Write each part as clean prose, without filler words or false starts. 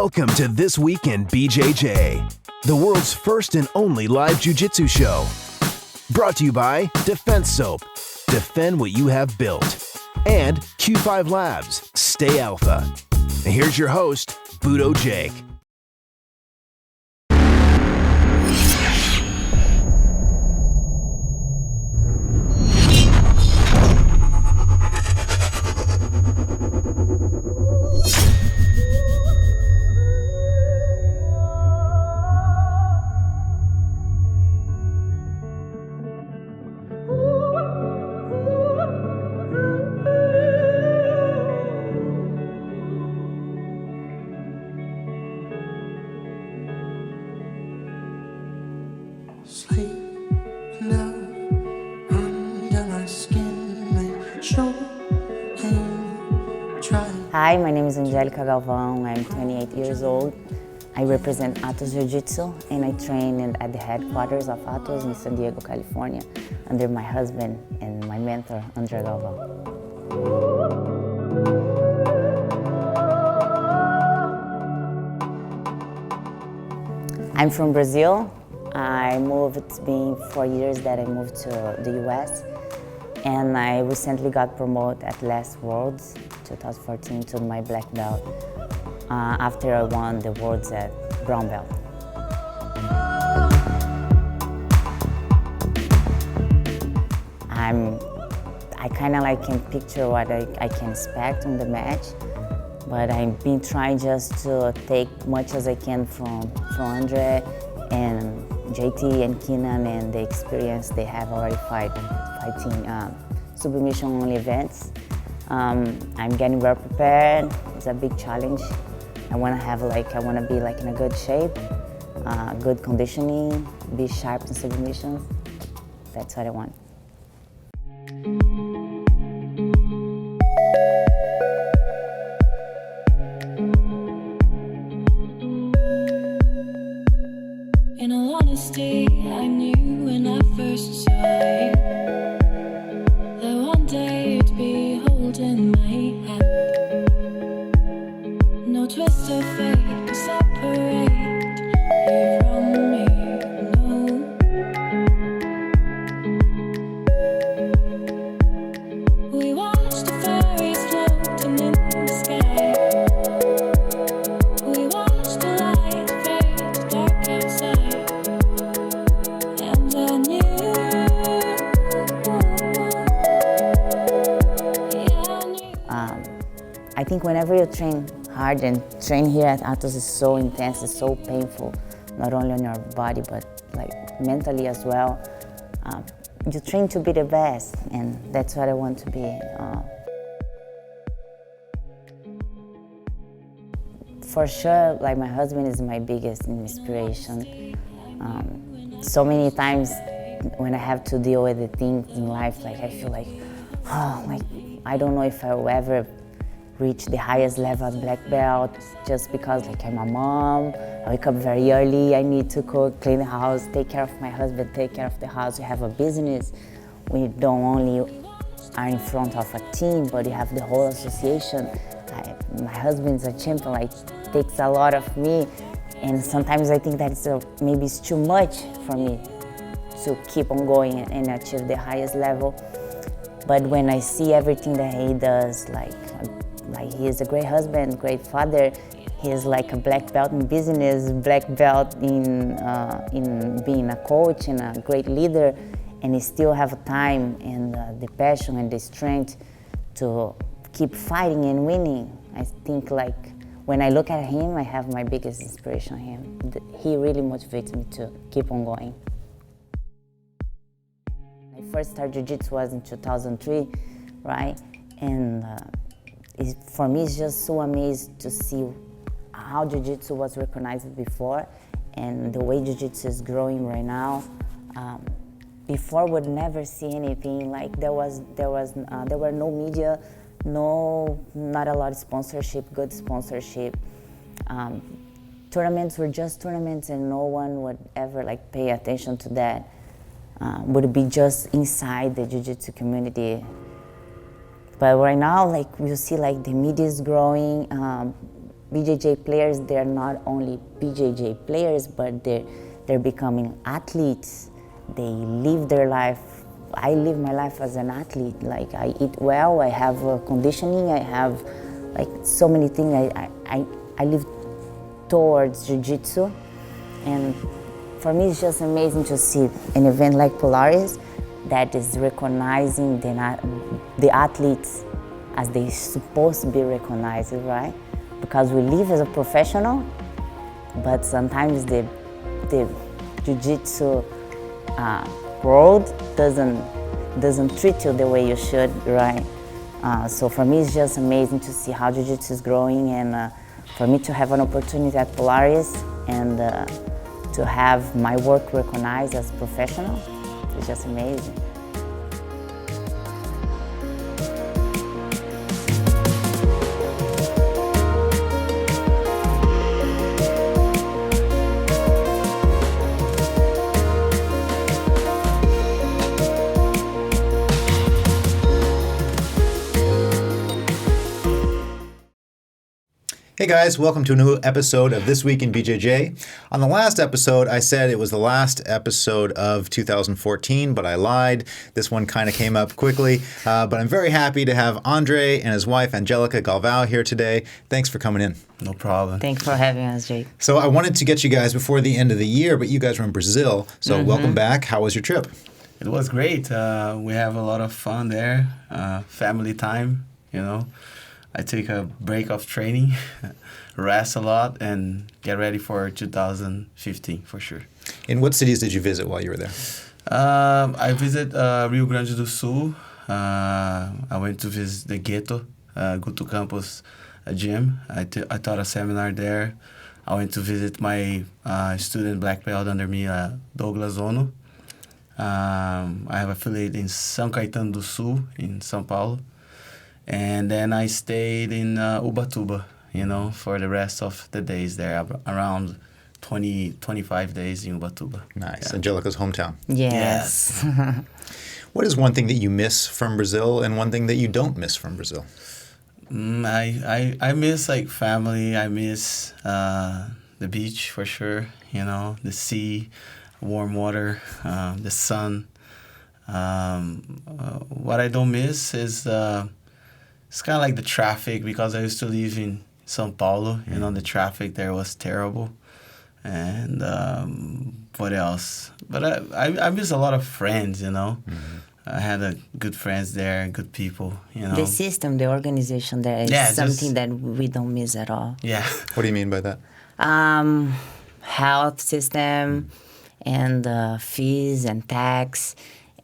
Welcome to This Week in BJJ, the world's first and only live jiu-jitsu show. Brought to you by Defense Soap, defend what you have built, and Q5 Labs, stay alpha. And here's your host, Budo Jake. Hi, my name is Angelica Galvao. I'm 28 years old. I represent Atos Jiu-Jitsu and I train at the headquarters of Atos in San Diego, California, under my husband and my mentor, Andre Galvao. I'm from Brazil. It's been 4 years that I moved to the US, and I recently got promoted at last Worlds 2014 to my black belt after I won the Worlds at brown belt. I kind of can picture what I can expect on the match, but I've been trying just to take much as I can from Andre and JT and Keenan and the experience they have already fighting submission only events. I'm getting well prepared. It's a big challenge. I want to be in a good shape, good conditioning, be sharp in submissions. That's what I want. In all honesty, I knew when I first saw you that one day you'd be holding my hand. No twist of fate can separate you from me, no. We watched the fairies floating in the sky. We watched the light fade dark outside. And I knew, I think whenever you train hard, and train here at Atos is so intense, it's so painful, not only on your body but mentally as well. You train to be the best, and that's what I want to be. For sure, my husband is my biggest inspiration. So many times when I have to deal with the things in life, I feel I don't know if I will ever reach the highest level of black belt, just because I'm a mom. I wake up very early, I need to cook, clean the house, take care of my husband, take care of the house. We have a business. We don't only are in front of a team, but we have the whole association. My husband's a champion, takes a lot of me, and sometimes I think that maybe it's too much for me to keep on going and achieve the highest level. But when I see everything that he does, he is a great husband, great father. He is a black belt in business, black belt in being a coach and a great leader, and he still have time and the passion and the strength to keep fighting and winning. I think when I look at him, I have my biggest inspiration on him. He really motivates me to keep on going. My first start Jiu-Jitsu was in 2003, right? And for me, it's just so amazing to see how Jiu-Jitsu was recognized before and the way Jiu-Jitsu is growing right now. Before, would never see anything there were no media, not a lot of sponsorship, good sponsorship. Tournaments were just tournaments, and no one would ever pay attention to that. Would be just inside the Jiu-Jitsu community. But right now, you see, the media is growing. BJJ players, they're not only BJJ players, but they're becoming athletes. They live their life. I live my life as an athlete. Like, I eat well, I have conditioning, I have like so many things. I live towards Jiu-Jitsu, and for me it's just amazing to see an event like Polaris that is recognizing the athletes as they're supposed to be recognized, right? Because we live as a professional, but sometimes the Jiu-Jitsu world doesn't treat you the way you should, right? So for me, it's just amazing to see how Jiu-Jitsu is growing, and for me to have an opportunity at Polaris and to have my work recognized as professional, it's just amazing. Hey guys, welcome to a new episode of This Week in BJJ. On the last episode, I said it was the last episode of 2014, but I lied. This one kind of came up quickly, but I'm very happy to have Andre and his wife, Angelica Galvao, here today. Thanks for coming in. No problem. Thanks for having us, Jake. So I wanted to get you guys before the end of the year, but you guys were in Brazil, so welcome back. How was your trip? It was great. We have a lot of fun there. Family time, you know. I take a break of training, rest a lot, and get ready for 2015 for sure. In what cities did you visit while you were there? I visit Rio Grande do Sul. I went to visit the Ghetto, Guto Campos gym. I taught a seminar there. I went to visit my student black belt under me, Douglas Ono. I have affiliate in São Caetano do Sul in São Paulo. And then I stayed in Ubatuba, you know, for the rest of the days there, around 25 days in Ubatuba. Nice. Yeah. Angelica's hometown. Yes. What is one thing that you miss from Brazil and one thing that you don't miss from Brazil? I miss like family. I miss the beach for sure, you know, the sea, warm water, the sun. What I don't miss is... it's kind of like the traffic, because I used to live in São Paulo. You know, the traffic there was terrible. And what else? But I miss a lot of friends, you know. I had good friends there, good people, you know. The system, the organization there is something that we don't miss at all. Yeah. What do you mean by that? Health system and fees and tax.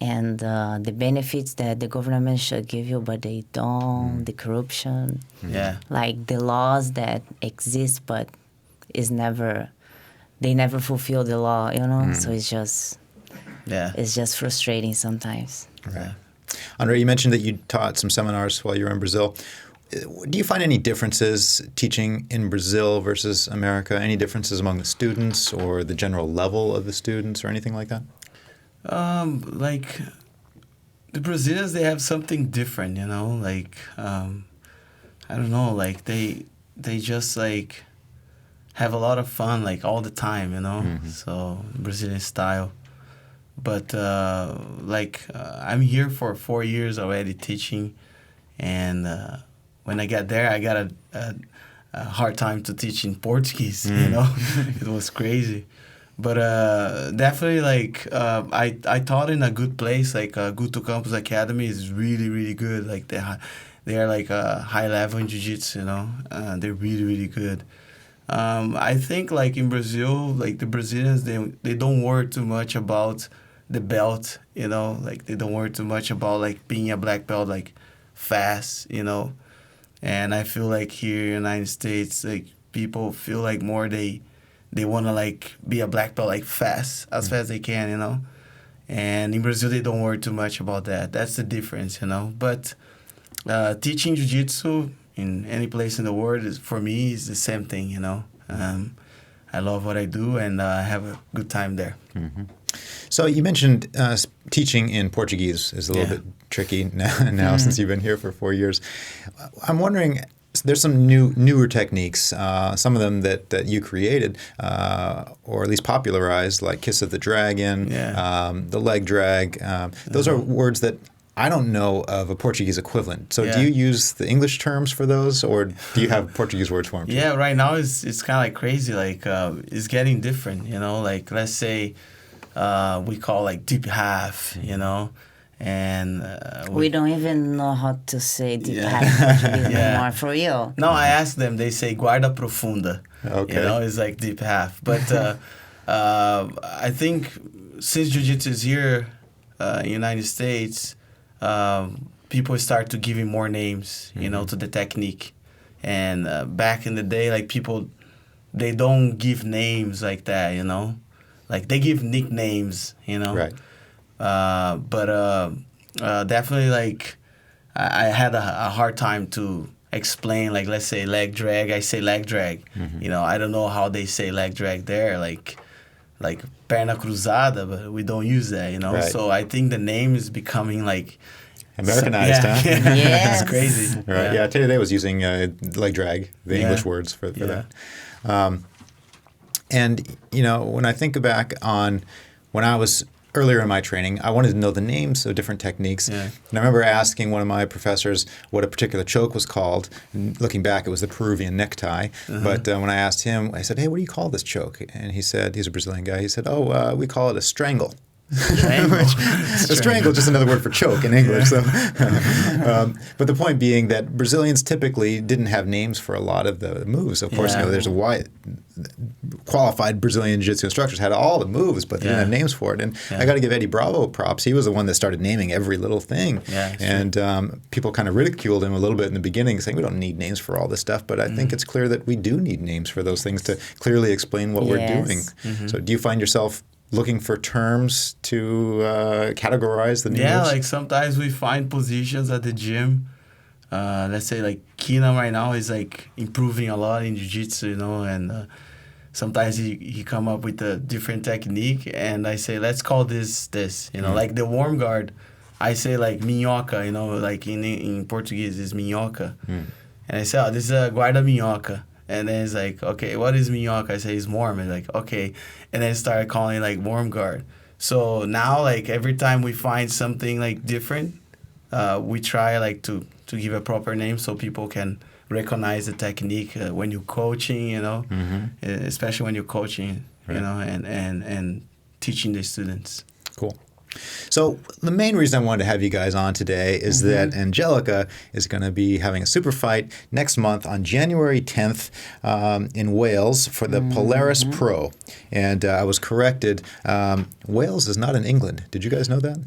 And the benefits that the government should give you, but they don't, the corruption. Yeah. Like the laws that exist, but they never fulfill the law, you know? So it's just frustrating sometimes. Right. Andre, you mentioned that you taught some seminars while you were in Brazil. Do you find any differences teaching in Brazil versus America? Any differences among the students or the general level of the students or anything like that? Like the Brazilians, they have something different, you know, like, I don't know, like they just like have a lot of fun, like all the time, you know, so Brazilian style. But, I'm here for 4 years already teaching, and, when I got there, I got a hard time to teach in Portuguese, you know, it was crazy. But definitely, like, I taught in a good place. Like, Guto Campos Academy is really, really good. Like, they are like a high level in Jiu-Jitsu, you know. They're really, really good. I think, like, in Brazil, like, the Brazilians, they don't worry too much about the belt, you know. Like, they don't worry too much about, like, being a black belt, like, fast, you know. And I feel like here in the United States, like, people feel like more they want to, like, be a black belt, like, fast as they can, you know. And in Brazil, they don't worry too much about that. That's the difference, you know. But teaching Jiu-Jitsu in any place in the world, for me, is the same thing, you know. I love what I do, and I have a good time there. So you mentioned teaching in Portuguese is a little bit tricky now since you've been here for 4 years. I'm wondering, there's some newer techniques, some of them that you created, or at least popularized, like Kiss of the Dragon, the leg drag. Those are words that I don't know of a Portuguese equivalent. So do you use the English terms for those, or do you have Portuguese words for them? Yeah, right now it's kind of like crazy. Like it's getting different, you know. Like let's say we call like deep half, you know, and we don't even know how to say deep half in Portuguese anymore. For real? No, I asked them. They say guarda profunda. Okay. You know, it's like deep half. But I think since Jiu-Jitsu is here in the United States, people start to give it more names, you know, to the technique. And back in the day, like people, they don't give names like that, you know. Like they give nicknames, you know. Right. But definitely, like I had a hard time to explain. Like let's say leg drag, I say leg drag. You know, I don't know how they say leg drag there. Like perna cruzada, but we don't use that, you know. Right. So I think the name is becoming like Americanized, huh? Yes. It's crazy. Right. Yeah. Today was using leg drag, the English words for that. And you know, when I think back on when I was earlier in my training, I wanted to know the names of different techniques. Yeah. And I remember asking one of my professors what a particular choke was called. And looking back, it was the Peruvian necktie. But when I asked him, I said, "Hey, what do you call this choke?" And he said, he's a Brazilian guy. He said, "Oh, we call it a strangle." A strangle, just another word for choke in English. So, but the point being that Brazilians typically didn't have names for a lot of the moves. Of course, you know, there's a wide qualified Brazilian jiu-jitsu instructors had all the moves, but they didn't have names for it. And I got to give Eddie Bravo props. He was the one that started naming every little thing. And people kind of ridiculed him a little bit in the beginning, saying we don't need names for all this stuff. But I think it's clear that we do need names for those things to clearly explain what we're doing. So do you find yourself looking for terms to categorize the new moves? Like sometimes we find positions at the gym. Let's say like Keenan right now is like improving a lot in jiu-jitsu, you know, and sometimes he come up with a different technique, and I say, let's call this, you know, like the warm guard. I say like minhoca, you know, like in Portuguese is minhoca. And I say, oh, this is a guarda minhoca. And then it's like, okay, what is minhoca? I say, it's warm. And like, okay. And then start calling like warm guard. So now, like, every time we find something like different, we try like to give a proper name so people can recognize the technique when you're coaching, you know, especially when you're coaching, you know, and teaching the students. Cool. So the main reason I wanted to have you guys on today is that Angelica is going to be having a super fight next month on January 10th in Wales for the Polaris Pro. And I was corrected. Wales is not in England. Did you guys know that?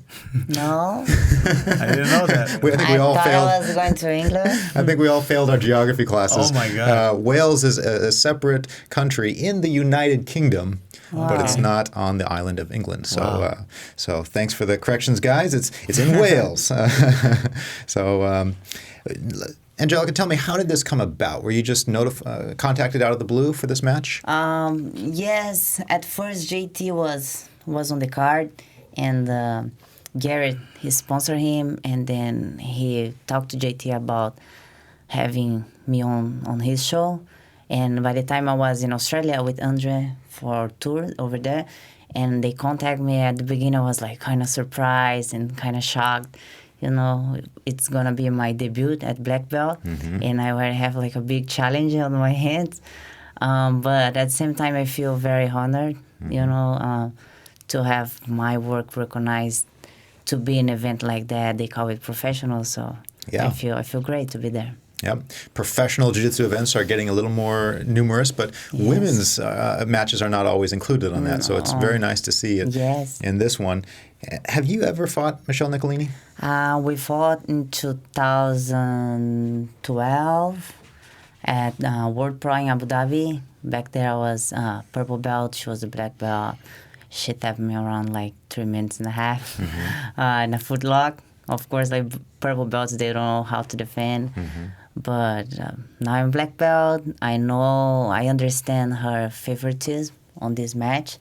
No. I didn't know that. I think we all thought failed. I was going to England. I think we all failed our geography classes. Oh my God. Wales is a separate country in the United Kingdom. But it's not on the island of England. So, so thanks for the corrections, guys. It's in Wales. So, Angelica, tell me, how did this come about? Were you just contacted out of the blue for this match? Yes. At first, JT was on the card, and Garrett, he sponsored him, and then he talked to JT about having me on his show. And by the time I was in Australia with Andre for a tour over there, and they contacted me at the beginning, I was like kind of surprised and kind of shocked. You know, it's going to be my debut at black belt, and I will have like a big challenge on my hands. But at the same time, I feel very honored, you know, to have my work recognized, to be an event like that. They call it professional, so I feel great to be there. Yep. Professional jiu-jitsu events are getting a little more numerous, but women's matches are not always included on that. So it's very nice to see it in this one. Have you ever fought Michelle Nicolini? We fought in 2012 at World Pro in Abu Dhabi. Back there I was purple belt. She was a black belt. She tapped me around like 3 minutes and a half in a foot lock. Of course, like purple belts, they don't know how to defend. But now I'm black belt. I understand her favoritism on this match.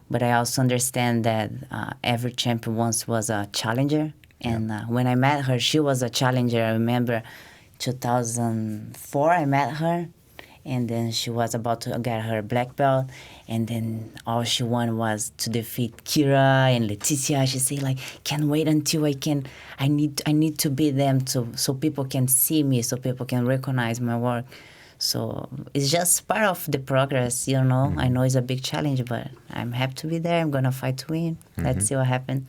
But I also understand that every champion once was a challenger. And when I met her, she was a challenger. I remember 2004, I met her. And then she was about to get her black belt. And then all she wanted was to defeat Kira and Leticia. She said, like, can't wait until I need to beat them so people can see me, so people can recognize my work. So it's just part of the progress, you know. I know it's a big challenge, but I'm happy to be there. I'm going to fight to win. Let's see what happens.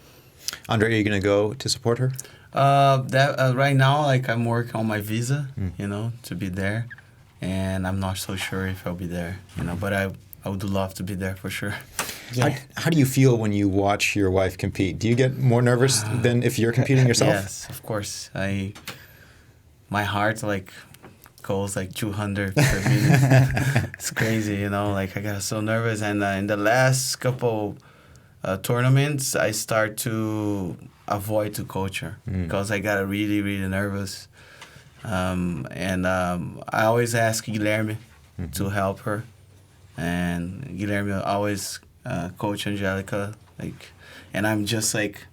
Andre, are you going to go to support her? Right now, like, I'm working on my visa, you know, to be there. And I'm not so sure if I'll be there, you know, but I would love to be there for sure. Yeah. How do you feel when you watch your wife compete? Do you get more nervous than if you're competing yourself? Yes, of course. My heart, like, goes like 200 per minute. It's crazy, you know, like, I got so nervous. And in the last couple tournaments, I start to avoid to coach her because I got really, really nervous. I always ask Guilherme to help her, and Guilherme always coach Angelica, like, and I'm just like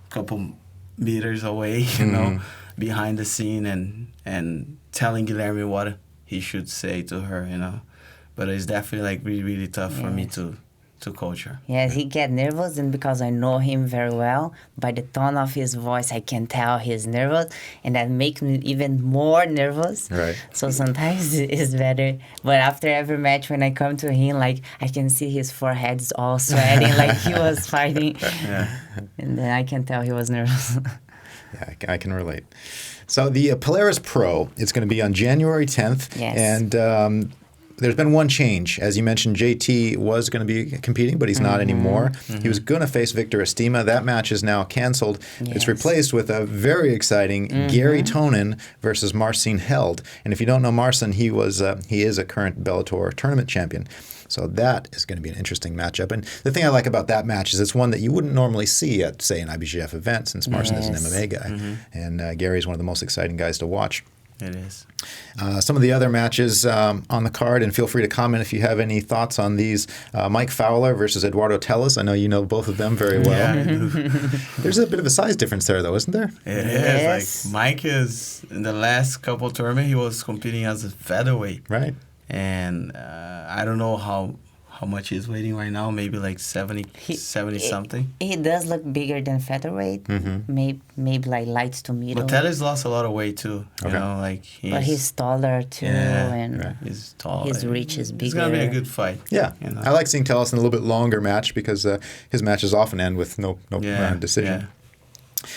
a couple meters away, you know, behind the scene and telling Guilherme what he should say to her, you know. But it's definitely like really, really tough for me to coach her. Yes, he get nervous, and because I know him very well, by the tone of his voice, I can tell he's nervous, and that makes me even more nervous. Right. So sometimes it's better. But after every match, when I come to him, like, I can see his forehead is all sweating, like he was fighting. Yeah. And then I can tell he was nervous. Yeah, I can relate. So the Polaris Pro, it's going to be on January 10th. Yes. And there's been one change. As you mentioned, JT was going to be competing, but he's not anymore. He was going to face Victor Estima. That match is now canceled. Yes. It's replaced with a very exciting Gary Tonin versus Marcin Held. And if you don't know Marcin, he is a current Bellator tournament champion. So that is going to be an interesting matchup. And the thing I like about that match is it's one that you wouldn't normally see at, say, an IBJJF event, since Marcin is an MMA guy. And Gary is one of the most exciting guys to watch. It is. Some of the other matches on the card, and feel free to comment if you have any thoughts on these. Mike Fowler versus Eduardo Telus. I know you know both of them very well. Yeah, I do. There's a bit of a size difference there, though, isn't there? It Yes. is. Like, Mike is, in the last couple tournaments, he was competing as a featherweight. Right. And I don't know how much he's weighing right now, maybe like 70 something. He does look bigger than featherweight, maybe like light to middle. But Telus lost a lot of weight too. You Okay. know, like But he's taller too, and he's tall. his reach is bigger. It's gonna be a good fight. Yeah. You know? I like seeing Telus in a little bit longer match because his matches often end with no round decision. Yeah.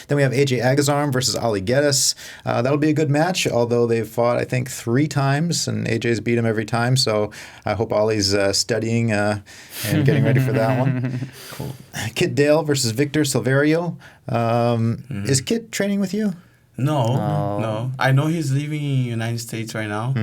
Then we have AJ Agazarm versus Ali Geddes. That'll be a good match, although they've fought, I think, 3 times, and AJ's beat him every time. So I hope Ali's studying and getting ready for that one. Cool. Kit Dale versus Victor Silverio. Is Kit training with you? No. I know he's leaving United States right now,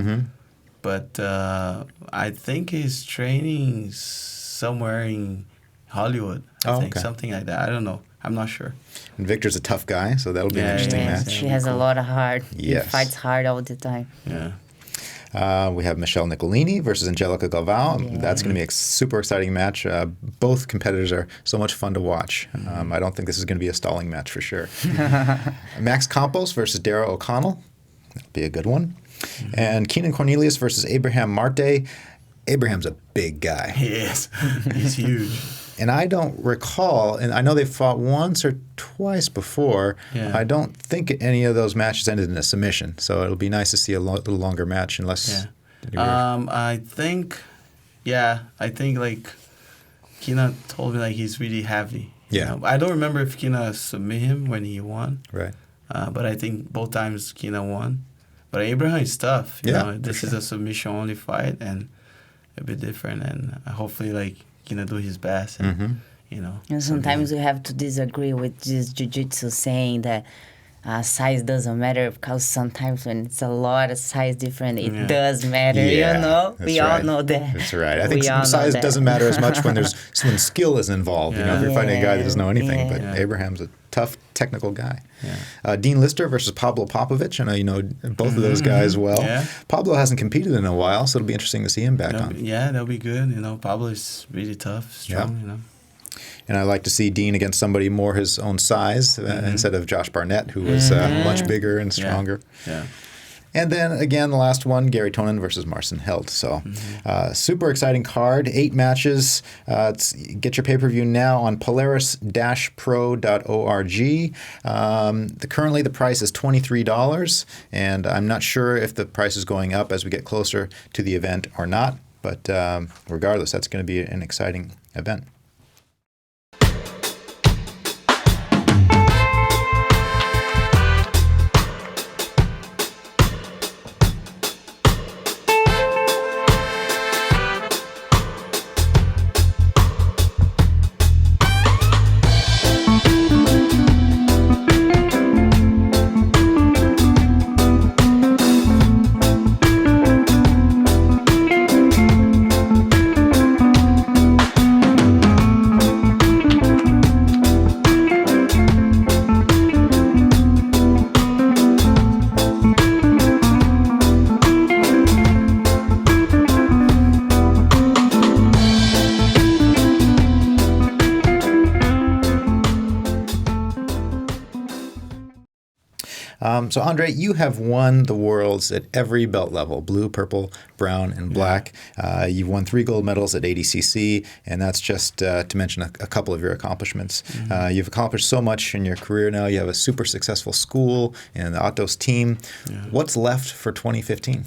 but I think he's training somewhere in Hollywood. I think something like that. I don't know. I'm not sure. And Victor's a tough guy, so that'll be an interesting Yes, match. he has a lot of heart. Yes. He fights hard all the time. Yeah. We have Michelle Nicolini versus Angelica Galvao. That's going to be a super exciting match. Both competitors are so much fun to watch. I don't think this is going to be a stalling match for sure. Max Campos versus Darragh O'Connell. That'll be a good one. And Keenan Cornelius versus Abraham Marte. Abraham's a big guy. He is. He's huge. And I don't recall, and I know they fought once or twice before. Yeah. I don't think any of those matches ended in a submission. So it'll be nice to see a little longer match, unless. Yeah. I think like Keenan told me like he's really heavy. Yeah. You know? I don't remember if Keenan submit him when he won. Right. But I think both times Keenan won. But Abraham is tough. You know? This is a submission only fight and a bit different, and hopefully like Keenan do his best. And, you know. And sometimes we have to disagree with this jiu-jitsu saying that size doesn't matter, because sometimes when it's a lot of size different, it does matter. Yeah, you know, that's we all right. know that. That's right. I think We all know size that. doesn't matter as much when skill is involved. You know, if you're fighting a guy that doesn't know anything. But Yeah. Abraham's a tough, technical guy. Yeah. Dean Lister versus Pablo Popovich. I know you know both of those guys well. Yeah. Pablo hasn't competed in a while, so it'll be interesting to see him back on. That'll be good. You know, Pablo is really tough, strong. You know. And I like to see Dean against somebody more his own size instead of Josh Barnett, who was much bigger and stronger. Yeah. And then again, the last one, Gary Tonin versus Marcin held. So super exciting card, 8 matches. Get your pay-per-view now on polaris-pro.org. Currently the price is $23, and I'm not sure if the price is going up as we get closer to the event or not. But regardless, that's going to be an exciting event. So, Andre, you have won the Worlds at every belt level, blue, purple, brown, and black. You've won 3 gold medals at ADCC, and that's just to mention a couple of your accomplishments. You've accomplished so much in your career now. You have a super successful school and the Atos team. Yeah. What's left for 2015?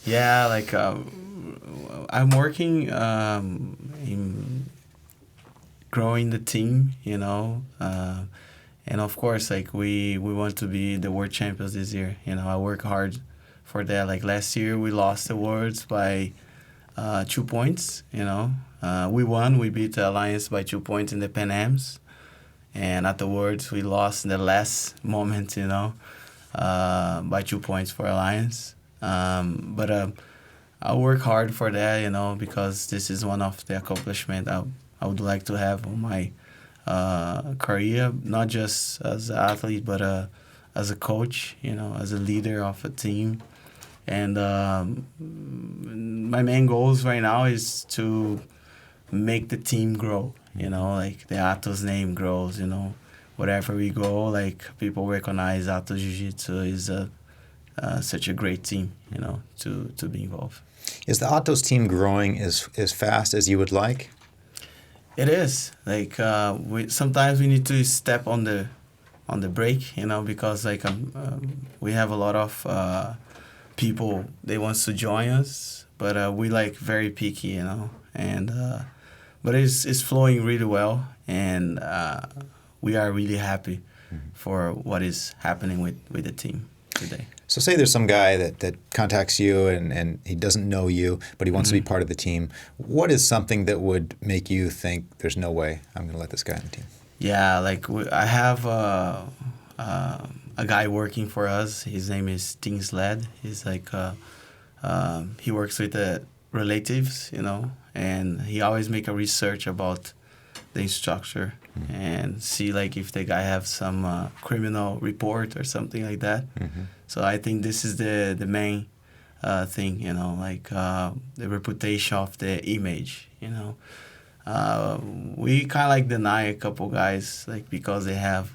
Yeah, like I'm working in growing the team, you know. And of course, like we want to be the world champions this year. You know, I work hard for that. Like last year, we lost the Worlds by 2 points. You know, we won. We beat the Alliance by 2 points in the Pan Ams, and at the Worlds, we lost in the last moment. You know, by 2 points for Alliance. But I work hard for that. You know, because this is one of the accomplishments I would like to have on my career, not just as an athlete, but as a coach, you know, as a leader of a team. And my main goals right now is to make the team grow, you know, like the Atos name grows, you know. Wherever we go, like people recognize Atos Jiu-Jitsu is such a great team, you know, to be involved. Is the Atos team growing as fast as you would like? It is like sometimes we need to step on the brake, you know, because like we have a lot of people they wants to join us, but we like very picky, you know, and but it's flowing really well, and we are really happy for what is happening with the team today. So say there's some guy that contacts you and he doesn't know you, but he wants to be part of the team. What is something that would make you think there's no way I'm going to let this guy on the team? Yeah, like I have a guy working for us. His name is Ting Sled. He's like, he works with the relatives, you know, and he always make a research about the instructor and see like if the guy have some criminal report or something like that. So I think this is the main thing, you know, like the reputation of the image, you know. We kind of like deny a couple guys like because they have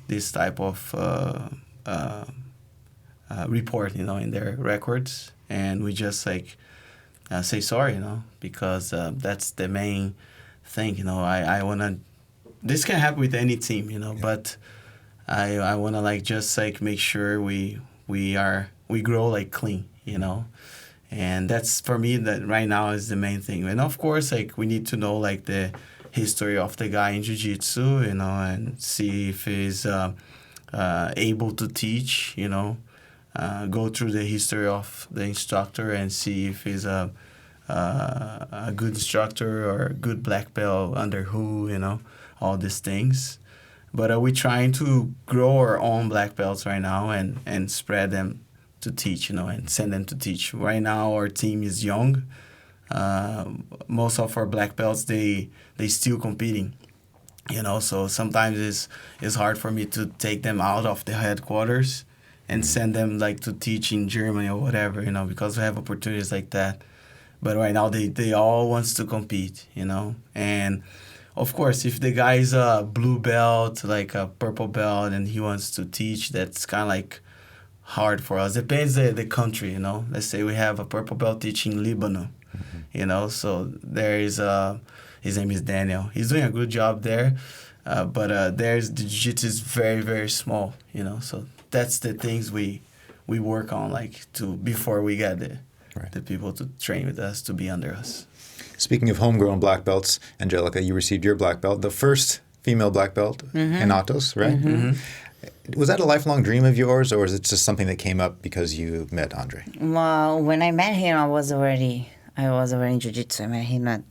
this type of report, you know, in their records, and we just like say sorry, you know, because that's the main thing, you know. I wanna. This can happen with any team, you know, but I wanna like just like make sure we grow like clean, you know, and that's for me that right now is the main thing. And of course, like we need to know like the history of the guy in jiu-jitsu, you know, and see if he's able to teach, you know, go through the history of the instructor and see if he's a good instructor or a good black belt under who, you know, all these things. But we're trying to grow our own black belts right now and spread them to teach, you know, and send them to teach. Right now our team is young. Most of our black belts, they still competing, you know, so sometimes it's hard for me to take them out of the headquarters and send them like to teach in Germany or whatever, you know, because we have opportunities like that. But right now they all wants to compete, you know, and of course, if the guy is a blue belt, like a purple belt, and he wants to teach, that's kind of like hard for us. Depends the country, you know. Let's say we have a purple belt teaching Lebanon, you know. So there is his name is Daniel. He's doing a good job there, but there's the jiu-jitsu is very, very small, you know. So that's the things we work on, like before we get the people to train with us, to be under us. Speaking of homegrown black belts, Angelica, you received your black belt, the first female black belt in Atos, right? Was that a lifelong dream of yours, or was it just something that came up because you met Andre? Well, when I met him, I was already in Jiu-Jitsu. I met him at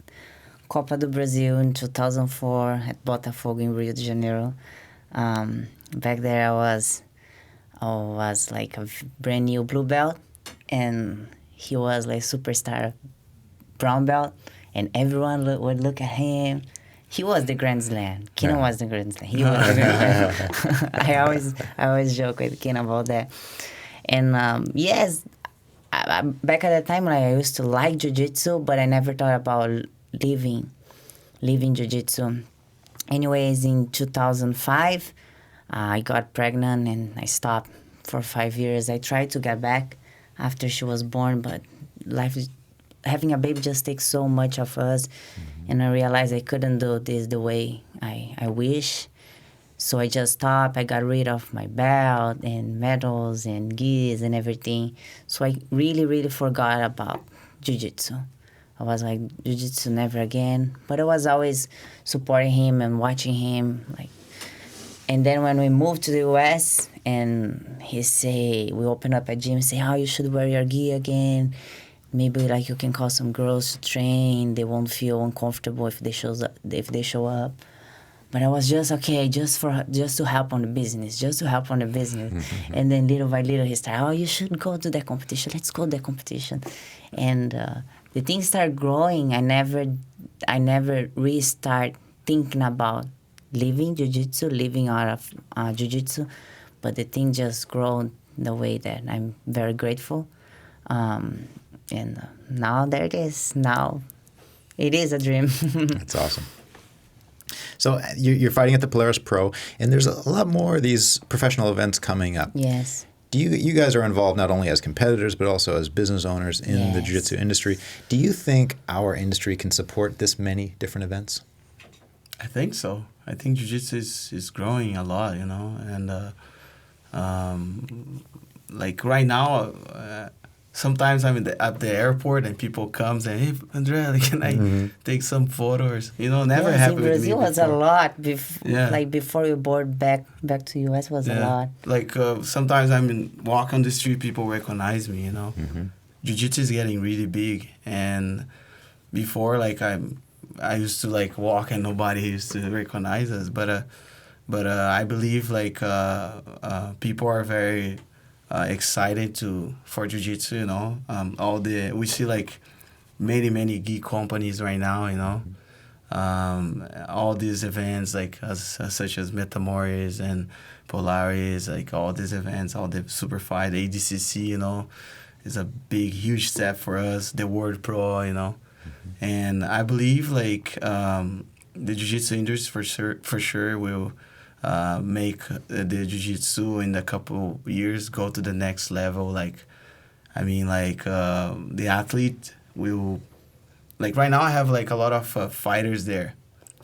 Copa do Brasil in 2004 at Botafogo in Rio de Janeiro. Back there, I was like a brand new blue belt, and he was like superstar brown belt, and everyone would look at him. He was the Grand Slam. Keenan was the Grand Slam. He was the Grand Slam. I always joke with Keenan about that. And yes, back at that time, like, I used to like Jiu-Jitsu, but I never thought about leaving Jiu-Jitsu. Anyways, in 2005, I got pregnant and I stopped for 5 years. I tried to get back after she was born, but having a baby just takes so much of us. And I realized I couldn't do this the way I wish. So I just stopped. I got rid of my belt and medals and gis and everything. So I really, really forgot about Jiu-Jitsu. I was like, Jiu-Jitsu never again. But I was always supporting him and watching him. And then when we moved to the U.S., and we opened up a gym and say, oh, you should wear your gi again. Maybe like you can call some girls to train. They won't feel uncomfortable if they show up. But I was just okay, just to help on the business, And then little by little he started, oh, you shouldn't go to that competition. Let's go to that competition. And the things started growing. I never restart thinking about leaving Jiu-Jitsu, leaving out of Jiu-Jitsu. But the thing just grown the way that I'm very grateful. And now there it is. Now it is a dream. That's awesome. So you're fighting at the Polaris Pro, and there's a lot more of these professional events coming up. Yes. You guys are involved not only as competitors, but also as business owners in the jiu-jitsu industry. Do you think our industry can support this many different events? I think so. I think jiu-jitsu is growing a lot, you know, and like right now, sometimes I'm at the airport and people come and, hey, Andrea, can I take some photos? You know, never happened with me before. Brazil was a lot. Like before you board back to U.S. was a lot. Like sometimes walk on the street, people recognize me, you know. Jiu-jitsu is getting really big. And before, like I used to like walk and nobody used to recognize us. But I believe like people are very... excited for jiu-jitsu, you know. We see like many gi companies right now, you know. All these events like such as Metamoris and Polaris, like all these events, all the super fight, ADCC, you know, is a big, huge step for us. The World Pro, you know, and I believe like the jiu-jitsu industry for sure will. Make the jiu-jitsu in a couple years go to the next level. Like, I mean, like the athlete will, like right now I have like a lot of fighters there,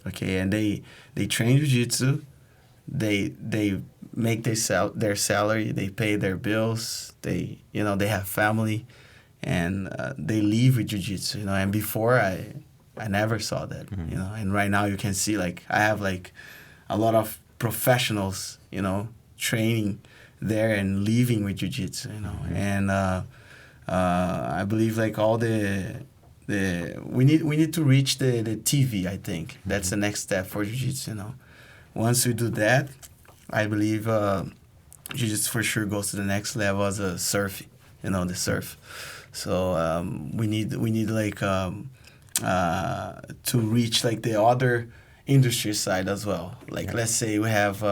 okay, and they train jiu-jitsu, they make their salary, they pay their bills, they have family, and they live with jiu-jitsu, you know. And before I never saw that, you know. And right now you can see like I have like a lot of professionals, you know, training there and living with jiu-jitsu, you know. And I believe like all we need to reach the TV. I think that's the next step for jiu-jitsu, you know. Once we do that, I believe jiu-jitsu for sure goes to the next level as a surf, you know, the surf. So we need like to reach like the other industry side as well. Like let's say we have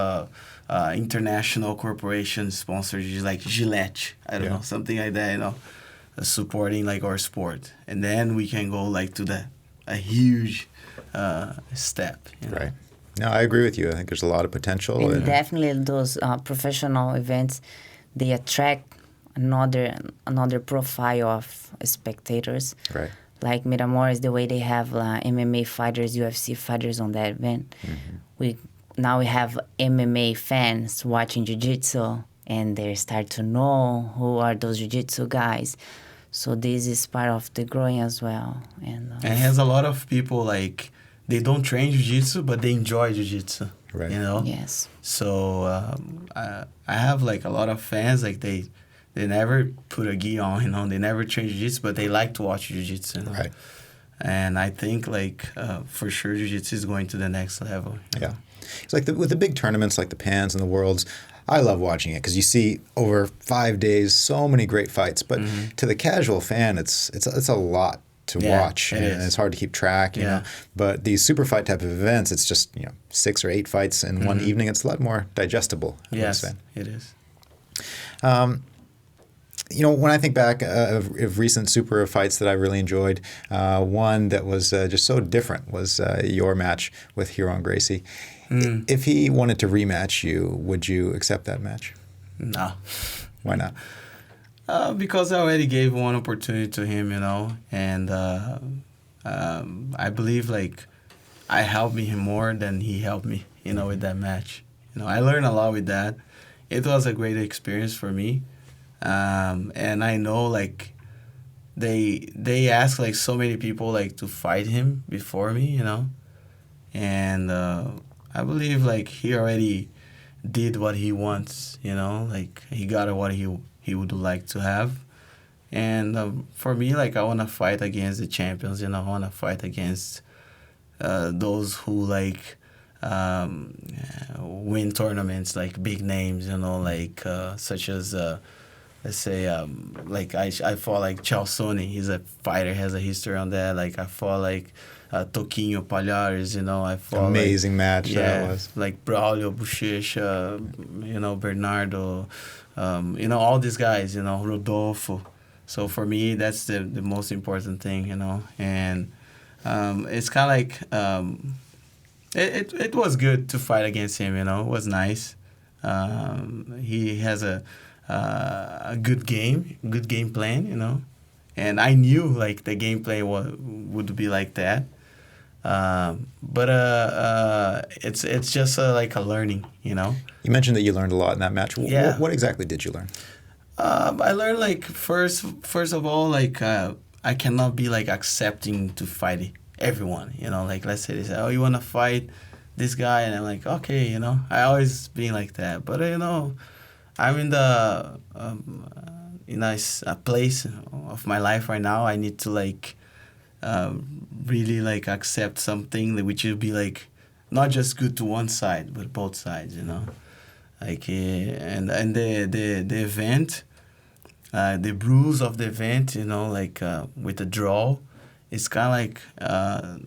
international corporations sponsored like Gillette, I don't know, something like that, you know, supporting like our sport, and then we can go like to a huge step, you know? Right. No, I agree with you. I think there's a lot of potential. And definitely those professional events, they attract another profile of spectators. Right. Like Miramoros, the way they have MMA fighters, UFC fighters on that event. Now we have MMA fans watching Jiu-Jitsu, and they start to know who are those Jiu-Jitsu guys. So this is part of the growing as well. And it has a lot of people, like, they don't train Jiu-Jitsu, but they enjoy Jiu-Jitsu. Right. You know? yes. So I have, like, a lot of fans, like, they never put a gi on, you know? They never train Jiu-Jitsu, but they like to watch Jiu-Jitsu. You know? Right. And I think, like, for sure Jiu-Jitsu is going to the next level. You know? It's like with the big tournaments like the Pans and the Worlds, I love watching it because you see over 5 days so many great fights. But to the casual fan, it's a lot to watch, and it's hard to keep track. You know, but these super fight type of events, it's just 6 or 8 fights in one evening. It's a lot more digestible. Yes, it is. When I think back of recent super fights that I really enjoyed, one that was just so different was your match with Huron Gracie. If he wanted to rematch you, would you accept that match? No. Why not? Because I already gave one opportunity to him, and I believe, like, I helped him more than he helped me, with that match. I learned a lot with that. It was a great experience for me. And I know, like, they asked, like, so many people, like, to fight him before me, and I believe, like, he already did what he wants, like, he got what he would like to have. And for me, like, I want to fight against the champions, I want to fight against those who, like, win tournaments, like, big names, like, such as... let's say, like, I fought, like, Chalsoni. He's a fighter, has a history on that. Like, I fought, like, Toquinho Palhares, I fought... Amazing match that was. Like, Braulio Bochecha, Bernardo, all these guys, Rodolfo. So, for me, that's the most important thing, And it's kind of like... It was good to fight against him, It was nice. He has a good game plan, and I knew, like, the game plan would be like that. But it's just like a learning, You mentioned that you learned a lot in that match. Yeah. What exactly did you learn? I learned, like, first of all, like, I cannot be, like, accepting to fight everyone, Like, let's say they say, oh, you want to fight this guy? And I'm like, okay, I always been like that. But, I'm in the in a place of my life right now. I need to, like, really, like, accept something which will be, like, not just good to one side but both sides, Like, and the event, the rules of the event, like, with the draw, it's kind of like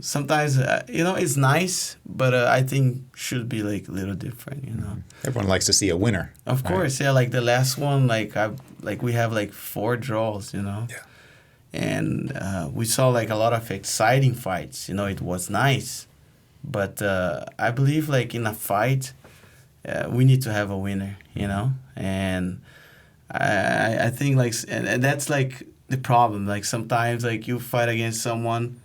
sometimes it's nice, but I think should be, like, a little different, Everyone likes to see a winner. Of course, yeah. Like, the last one, like, we have, like, 4 draws, Yeah. And we saw, like, a lot of exciting fights. It was nice, but I believe, like, in a fight, we need to have a winner. And I think, like, and that's, like, the problem. Like, sometimes, like, you fight against someone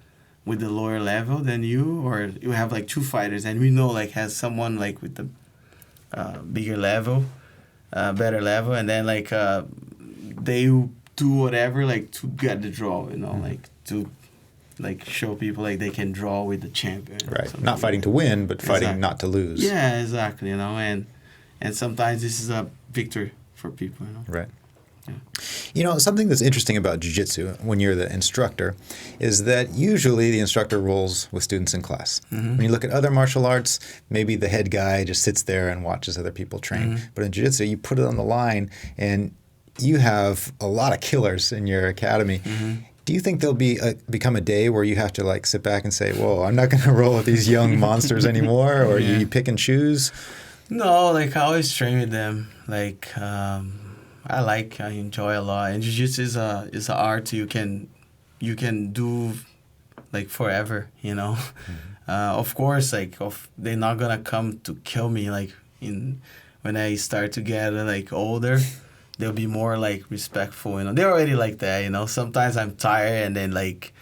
with the lower level than you, or you have, like, 2 fighters, and we know, like, has someone, like, with the bigger level, better level, and then, like, they do whatever, like, to get the draw, like, to, like, show people, like, they can draw with the champion. Right. Not fighting to win, but fighting not to lose. Yeah, exactly, and sometimes this is a victory for people, Right. Yeah. Something that's interesting about jiu-jitsu when you're the instructor is that usually the instructor rolls with students in class. When you look at other martial arts, maybe the head guy just sits there and watches other people train. But in jiu-jitsu, you put it on the line, and you have a lot of killers in your academy. Do you think there'll become a day where you have to, like, sit back and say, whoa, I'm not going to roll with these young monsters anymore, or you pick and choose? No, like, I always train with them. Like, I enjoy a lot, and jiu-jitsu is an art you can do, like, forever, Of course, like, they're not gonna come to kill me, like, when I start to get, like, older, they'll be more like respectful. You know, they're already like that. You know, sometimes I'm tired, and then like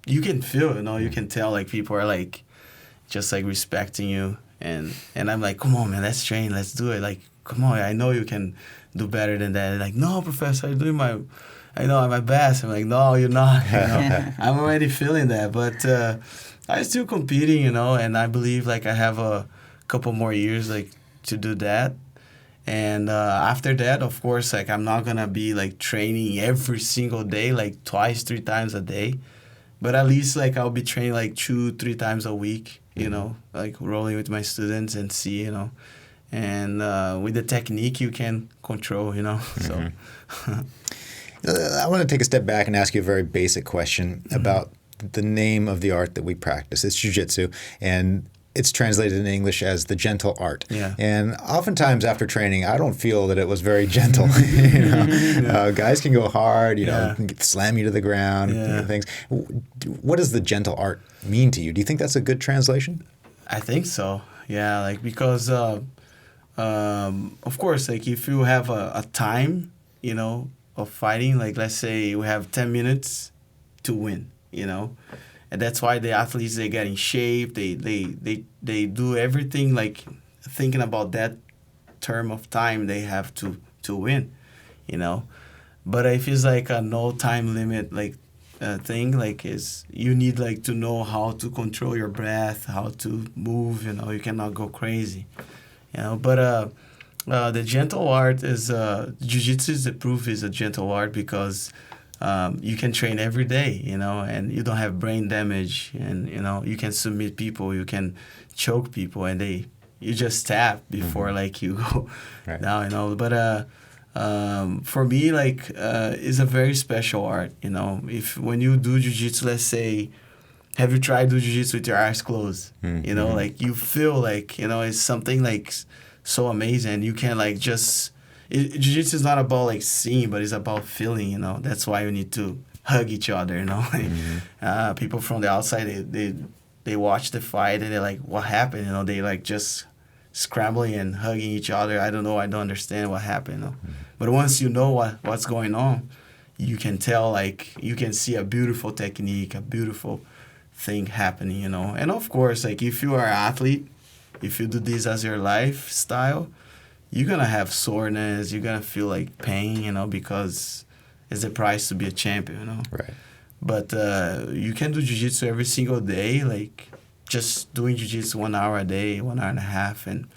you can feel. You know, you can tell like people are like just like respecting you, and I'm like, come on, man, let's train, let's do it. Like, come on, I know you can do better than that. They're like, no, professor, I'm doing my best. I'm like, no, you're not. You know, I'm already feeling that, but I'm still competing, you know, and I believe like I have a couple more years like to do that. And after that, of course, like I'm not gonna be like training every single day, like twice, 3 times a day, but at least like I'll be training like 2-3 times a week, you know, like rolling with my students and see, you know, and with the technique you can control, you know. So I want to take a step back and ask you a very basic question about the name of the art that we practice. It's Jiu-Jitsu, and it's translated in English as the gentle art. Yeah. And oftentimes after training, I don't feel that it was very gentle. You know? Guys can go hard, you know, slam you to the ground, you know, things. What does the gentle art mean to you? Do you think that's a good translation? I think so. Yeah, like because of course, like if you have a time, you know, of fighting, like let's say we have 10 minutes to win, you know, and that's why the athletes, they get in shape, they do everything like thinking about that term of time they have to win, you know. But if it's like a no time limit like thing, like is you need like to know how to control your breath, how to move, you know, you cannot go crazy, you know. But the gentle art is Jiu-Jitsu is the proof is a gentle art because you can train every day, you know, and you don't have brain damage, and you know you can submit people, you can choke people, and you just tap before like you go down, you know. But for me, like it's a very special art, you know. When you do Jiu-Jitsu, let's say, have you tried to do Jiu-Jitsu with your eyes closed? You know, like you feel like, you know, it's something like so amazing. You can like just Jiu-Jitsu is not about like seeing, but it's about feeling, you know. That's why you need to hug each other, you know. People from the outside, they watch the fight and they're like, what happened? You know, they like just scrambling and hugging each other. I don't know, I don't understand what happened, you know. But once you know what's going on, you can tell, like, you can see a beautiful technique, a beautiful thing happening, you know. And of course, like if you are an athlete, if you do this as your lifestyle, you're going to have soreness, you're going to feel like pain, you know, because it's the price to be a champion, you know. Right. But you can do Jiu-Jitsu every single day, like just doing Jiu-Jitsu 1 hour a day, 1 hour and a half, and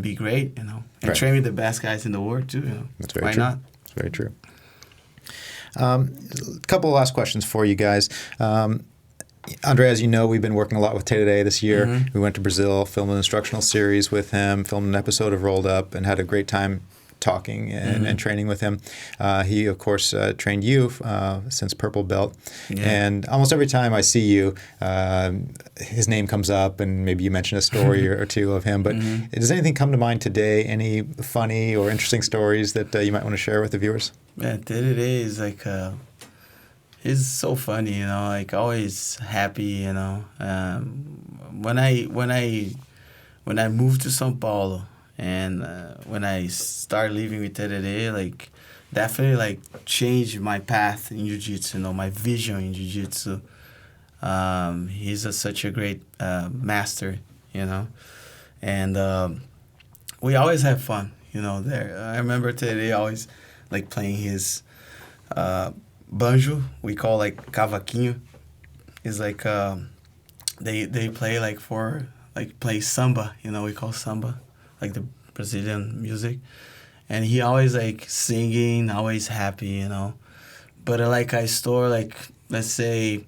be great, you know. And train with the best guys in the world, too, you know. That's very Why true. not? That's very true. A couple of last questions for you guys. Andre, as you know, we've been working a lot with Today this year. We went to Brazil, filmed an instructional series with him, filmed an episode of Rolled Up, and had a great time talking and training with him. He, of course, trained you since Purple Belt. And almost every time I see you, his name comes up, and maybe you mention a story or two of him. But does anything come to mind today? Any funny or interesting stories that you might want to share with the viewers? Man, Today is like... He's so funny, you know, like always happy, you know. When I moved to São Paulo and when I started living with Tererê, like definitely like changed my path in Jiu-Jitsu, you know, my vision in Jiu-Jitsu. He's such a great master, you know, and we always have fun, you know. There, I remember Tererê always like playing his. Banjo, we call like cavaquinho, is like they play like for like play samba, you know, we call samba, like the Brazilian music, and he always like singing, always happy, you know. But like I store like, let's say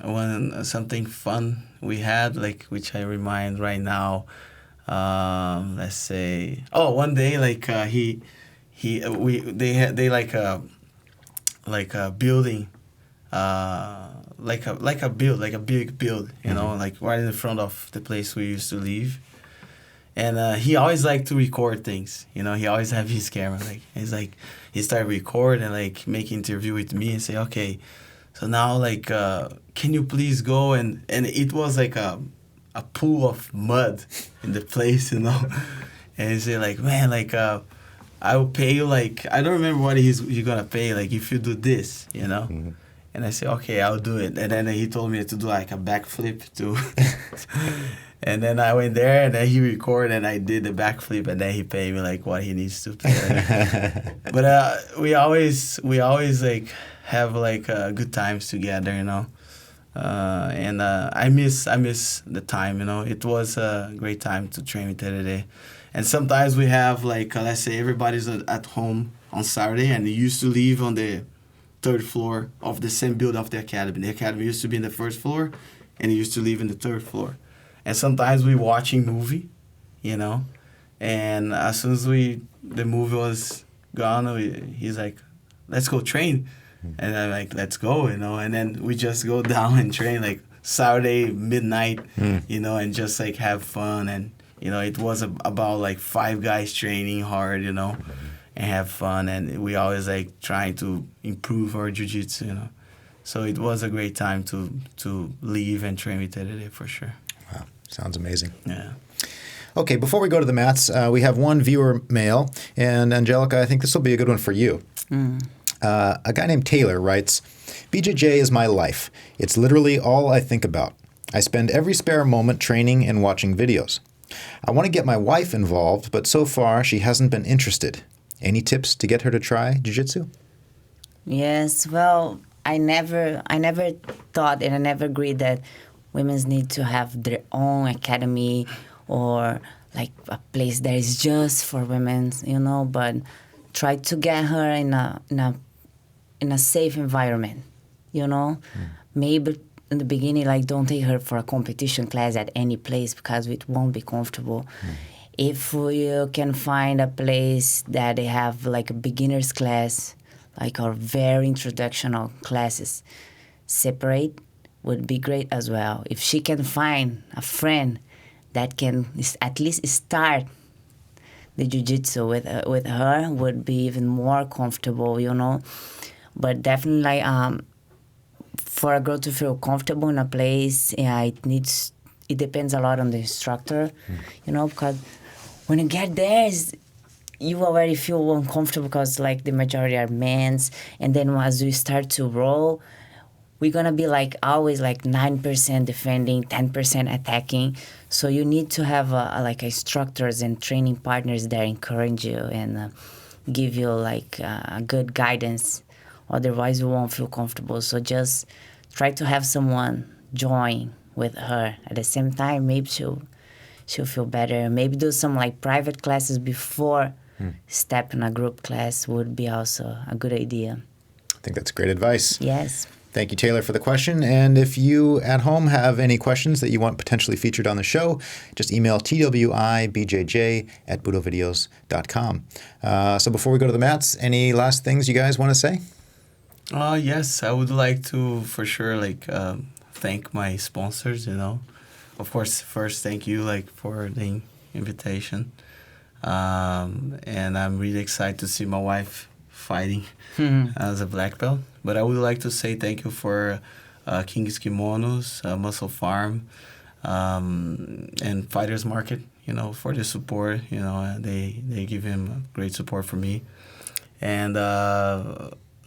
when something fun we had, like which I remind right now, let's say, one day like like a building, like a big build, you know, like right in front of the place we used to live. And he always liked to record things, you know. He always have his camera, like he started recording and like make interview with me and say, okay, so now like can you please go and it was like a pool of mud in the place, you know. And he say like, man, like I will pay you like I don't remember what you're gonna pay like if you do this, you know. Mm-hmm. And I said, okay, I'll do it. And then he told me to do like a backflip too. And then I went there, and then he recorded, and I did the backflip, and then he paid me like what he needs to pay. But we always like have like good times together, you know. And I miss the time, you know. It was a great time to train with Terere. And sometimes we have like let's say everybody's at home on Saturday, and they used to live on the third floor of the same building of the academy. The academy used to be in the first floor, and he used to live in the third floor. And sometimes we watching movie, you know, and as soon as the movie was gone, he's like, let's go train. And I'm like, let's go, you know, and then we just go down and train like Saturday midnight, you know, and just like have fun. And, you know, it was about like 5 guys training hard, you know, and have fun. And we always like trying to improve our jiu-jitsu, you know. So it was a great time to leave and train with Terere for sure. Wow, sounds amazing. Yeah. Okay, before we go to the mats, we have one viewer mail, and Angelica, I think this will be a good one for you. A guy named Taylor writes, BJJ is my life. It's literally all I think about. I spend every spare moment training and watching videos. I want to get my wife involved, but so far she hasn't been interested. Any tips to get her to try jiu-jitsu? Yes, well, I never thought and I never agreed that women need to have their own academy or like a place that is just for women, you know, but try to get her in a safe environment, you know. Maybe in the beginning, like, don't take her for a competition class at any place because it won't be comfortable. If you can find a place that they have like a beginner's class, like our very introductional classes, separate would be great as well. If she can find a friend that can at least start the jiu-jitsu with her, would be even more comfortable, you know. But definitely, for a girl to feel comfortable in a place, yeah, it depends a lot on the instructor, you know, because when you get there, you already feel uncomfortable because like the majority are men's, and then as we start to roll, we're gonna be like always like 9% defending, 10% attacking. So you need to have like instructors and training partners that encourage you and give you like good guidance. Otherwise, you won't feel comfortable. So just try to have someone join with her at the same time. Maybe she'll feel better. Maybe do some like private classes before step in a group class would be also a good idea. I think that's great advice. Yes. Thank you, Taylor, for the question. And if you at home have any questions that you want potentially featured on the show, just email twibjj@BudoVideos.com. So before we go to the mats, any last things you guys want to say? Yes, I would like to for sure like thank my sponsors, you know. Of course, first thank you like for the invitation. And I'm really excited to see my wife fighting as a black belt. But I would like to say thank you for King's Kimonos, Muscle Farm, and Fighters Market, you know, for the support. You know, they give him great support for me. And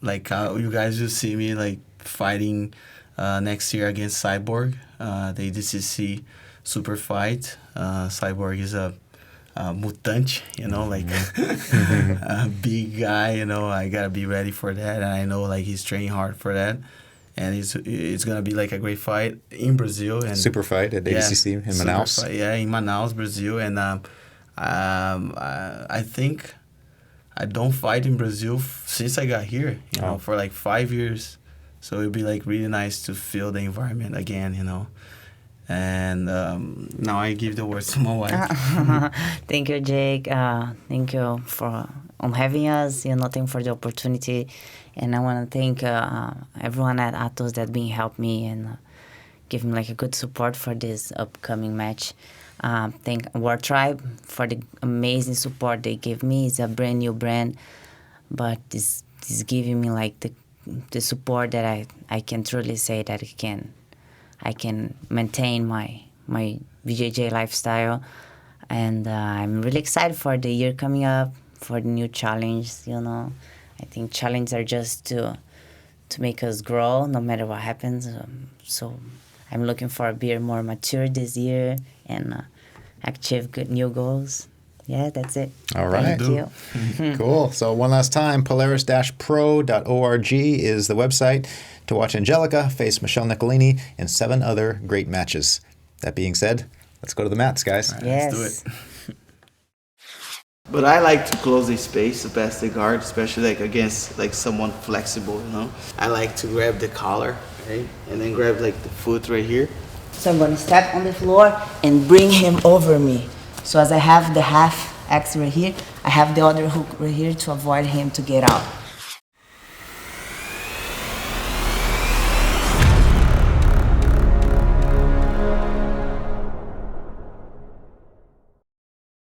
like you guys will see me like fighting next year against Cyborg, the ADCC Super Fight. Cyborg is a mutante, you know, like a big guy, you know. I gotta be ready for that, and I know like he's training hard for that, and it's gonna be like a great fight in Brazil. And Super fight at ADCC in Manaus. Fight, yeah, in Manaus, Brazil, and I think I don't fight in Brazil since I got here, you know, for like 5 years. So it'd be like really nice to feel the environment again, you know. And now I give the words to my wife. Thank you, Jake. Thank you for having us. You know, thank you for the opportunity. And I want to thank everyone at Atos that been helped me and give me like a good support for this upcoming match. Thank War Tribe for the amazing support they give me. It's a brand new brand, but it's giving me like the support that I can truly say that I can maintain my BJJ lifestyle, and I'm really excited for the year coming up. for the new challenge, you know. I think challenges are just to make us grow no matter what happens. So I'm looking for being more mature this year and achieve good new goals. Yeah, that's it. All right. Thank you. Cool. So one last time, polaris-pro.org is the website to watch Angelica face Michelle Nicolini in 7 other great matches. That being said, let's go to the mats, guys. All right, Yes. Let's do it. But I like to close the space the best they guard, especially like against like someone flexible, you know. I like to grab the collar, right? And then grab like the foot right here. So I'm gonna step on the floor and bring him over me. So as I have the half X right here, I have the other hook right here to avoid him to get out.